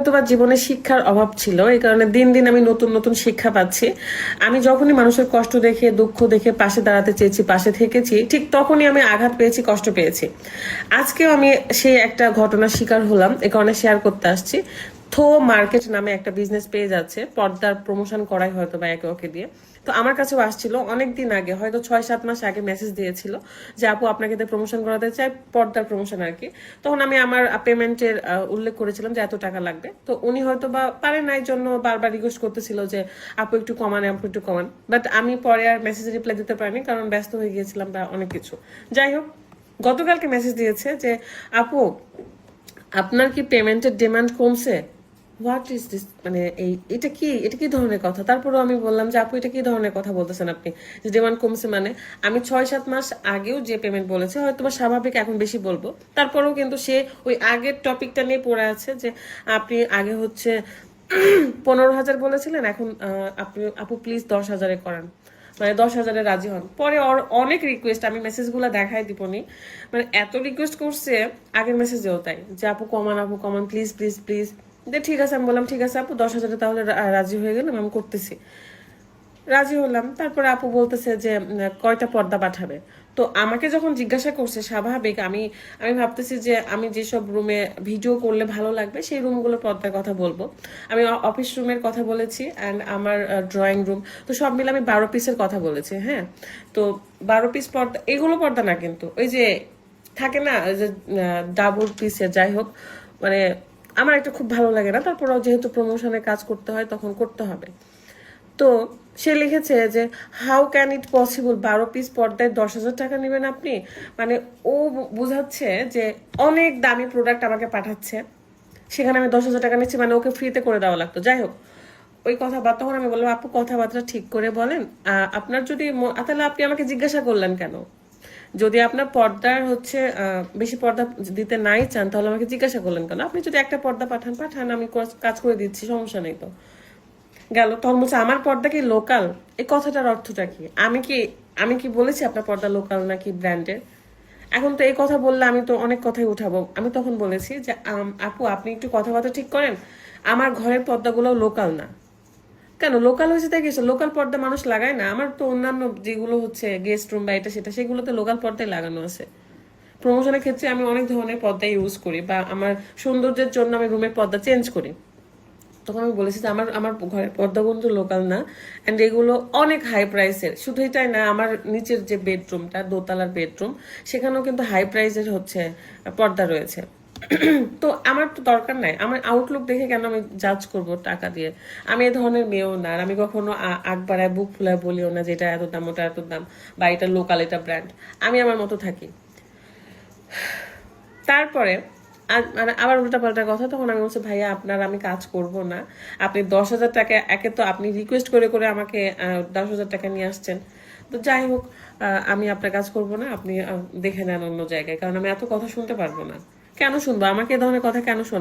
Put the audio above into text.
তোমার জীবনে শিক্ষার অভাব ছিল, এই কারণে দিন দিন আমি নতুন নতুন শিক্ষা পাচ্ছি। আমি যখনই মানুষের কষ্ট দেখে, দুঃখ দেখে পাশে দাঁড়াতে চেয়েছি, পাশে থেকেছি, ঠিক তখনই আমি আঘাত পেয়েছি, কষ্ট পেয়েছি। আজকেও আমি সেই একটা ঘটনার শিকার হলাম, এই কারণে শেয়ার করতে আসছি। থো মার্কেট নামে একটা বিজনেস পেয়ে যাচ্ছে, পর্দার প্রমোশন করাই হয়তো বা একে ওকে দিয়ে। তো আমার কাছেও আসছিল অনেক দিন আগে, হয়তো 6-7 মাস আগে মেসেজ দিয়েছিল যে আপু আপনাকে প্রমোশন করাতে চাই, পর্দার প্রমোশন আর কি। তখন আমি আমার পেমেন্টের উল্লেখ করেছিলাম যে এত টাকা লাগবে। তো উনি হয়তো বা পারে নাই জন্য বারবার রিকোয়েস্ট করতেছিল যে আপু একটু কমান, আপু একটু কমান। বাট আমি পরে আর মেসেজ রিপ্লাই দিতে পারিনি, কারণ ব্যস্ত হয়ে গিয়েছিলাম বা অনেক কিছু। যাই হোক, গতকালকে মেসেজ দিয়েছে যে আপু আপনার কি পেমেন্টের ডিমান্ড কমছে। হোয়াট ইজ দিস, মানে এটা কি ধরনের কথা। তারপরেও আমি বললাম যে আপু এটা কি ধরনের কথা বলতেছেন আপনি, যে ডিমান্ড কমছে মানে আমি 6-7 মাস আগেও যে পেমেন্ট বলেছে হয়তো বা স্বাভাবিক এখন বেশি বলবো। তারপরেও কিন্তু সে ওই আগের টপিকটা নিয়ে পড়ে আছে যে আপনি আগে হচ্ছে 15,000 বলেছিলেন, এখন আপনি আপু প্লিজ 10,000-এ করান, মানে 10,000-এ রাজি হন। পরে অনেক রিকোয়েস্ট, আমি মেসেজগুলো দেখাই দিবনি, মানে এত রিকোয়েস্ট করছে। আগের মেসেজেও তাই যে আপু কমান, আপু কমান, প্লিজ প্লিজ প্লিজ। ঠিক আছে, আমি বললাম ঠিক আছে আপু 10,000-এ তাহলে রাজি হয়ে গেলাম, আমি করতেছি। রাজি হলাম। তারপরে আপু বলতেছে যে কয়টা পর্দা পাঠাবে। তো আমাকে যখন জিজ্ঞাসা করছে, স্বাভাবিক আমি আমি ভাবতেছি যে আমি যেসব রুমে ভিডিও করলে ভালো লাগবে সেই রুমগুলোর পর্দার কথা বলবো। আমি অফিস রুমের কথা বলেছি অ্যান্ড আমার ড্রয়িং রুম, তো সব মিলে আমি 12 পিসের কথা বলেছি। হ্যাঁ, তো 12 পিস পর্দা, এগুলো পর্দা না কিন্তু ওই যে থাকে না ওই যে ডাবল পিসের, যাই হোক, মানে আমার একটা খুব ভালো লাগে না। তারপরেও যেহেতু প্রমোশনে কাজ করতে হয় তখন করতে হবে। তো সে লিখেছে যে how can it possible, 12 piece পর্দায় 10,000 টাকা নেবেন আপনি। মানে ও বুঝাচ্ছে যে অনেক দামি প্রোডাক্ট আমাকে পাঠাচ্ছে, সেখানে আমি 10,000 টাকা নিচ্ছি, মানে ওকে ফ্রিতে করে দেওয়া লাগতো। যাই হোক, ওই কথাবার্তা, তখন আমি বললাম আপু কথাবার্তা ঠিক করে বলেন। আপনার যদি তাহলে আপনি আমাকে জিজ্ঞাসা করলেন কেন? যদি আপনার পর্দার হচ্ছে বেশি পর্দা দিতে নাই চান, তাহলে আমাকে জিজ্ঞাসা করলেন কেন? আপনি যদি একটা পর্দা পাঠান পাঠান, আমি কাজ করে দিচ্ছি, সমস্যা নেই তো। গেল। তখন বলছে আমার পর্দা কি লোকাল। এই কথাটার অর্থটা কি? আমি কি বলেছি আপনার পর্দা লোকাল নাকি ব্র্যান্ডের? এখন তো এই কথা বললে আমি তো অনেক কথাই উঠাবো। আমি তখন বলেছি যে আপু আপনি একটু কথাবার্তা ঠিক করেন, আমার ঘরের পর্দাগুলো লোকাল না। কেন লোকাল হয়েছে তাই গেছে? লোকাল পর্দা মানুষ লাগায় না? আমার তো অন্যান্য যেগুলো হচ্ছে গেস্ট রুম বা এটা সেটা, সেগুলোতে লোকাল পর্দায় লাগানো আছে। প্রমোশনের ক্ষেত্রে আমি অনেক ধরনের পর্দা ইউজ করি, বা আমার সৌন্দর্যের জন্য আমি রুমের পর্দা চেঞ্জ করি। তখন আমি বলেছি যে আমার আমার ঘরের পর্দাগুলো তো লোকাল না, অ্যান্ড এগুলো অনেক হাই প্রাইসের। শুধু এটাই না, আমার নিচের যে বেডরুমটা, দোতলার বেডরুম, সেখানেও কিন্তু হাই প্রাইসের হচ্ছে পর্দা রয়েছে। তো আমার তো দরকার নাই, আমার আউটলুক দেখে কেন আমি জাজ করব টাকা দিয়ে? আমি এ ধরনের মেয়েও না, আর আমি কখনো আগ বাড়ায় বুক ফুলায় বলিও না যে এটা এত দাম, ওটা এত দাম, বা এটা লোকাল, এটা ব্র্যান্ড। আমি আমার মতো থাকি। তারপরে মানে আবার উল্টাপাল্টা কথা। তখন আমি বলছি ভাইয়া আপনার আমি কাজ করব না, আপনি 10,000 টাকা, একে তো আপনি রিকোয়েস্ট করে করে আমাকে 10,000 টাকা নিয়ে আসছেন। তো যাই হোক, আমি আপনার কাজ করব না, আপনি দেখে নেন অন্য জায়গায়, কারণ আমি এত কথা শুনতে পারবো না। কেন শুনবো? আমাকে এ ধরনের কথা কেন শোনা?